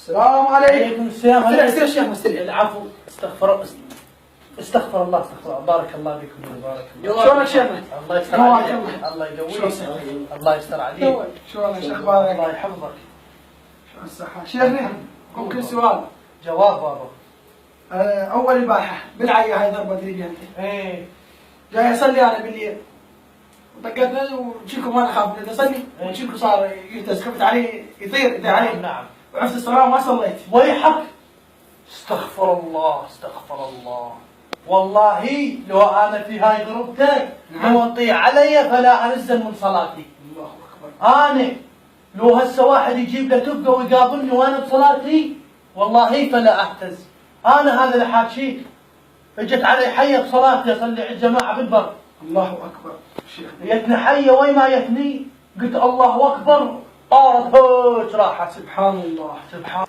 السلام عليكم. عليكم السلام. استريح يا شيخ مستريح. العفو. استغفر الله. بارك الله بكم وبارك الله. شلونك شيخ؟ الله يستر عليك. الله يقويك. الله يستر عليك. شلونك شيخ؟ اخبارك؟ الله يحفظك. شلون الصحة؟ شيخنا ممكن سؤال؟ جواب بابا. اول البارحة بالعية هاي ضربة رجلي. ايه جاي اصلي انا بالليل وطقتني وشيكو ما انا خاف بدي اصلي وشيكو صار يهتز، خفت عليه يطير عليه. نعم. وعفت الصلاة وما صليت. ويحك. استغفر الله استغفر الله. والله لو انا في هاي ضربتك لو تطيع علي فلا انزل من صلاتي. الله اكبر. انا لو هسه واحد يجيب له تبقى ويقابلني وانا بصلاتي والله فلا اهتز. انا هذا اللي حاكيك. اجت علي حيه بصلاتي اصلي على الجماعه بالبر. الله اكبر. شيخ يتني حيه وين ما يتني قلت الله اكبر طارت هوش راحت. سبحان الله. سبحان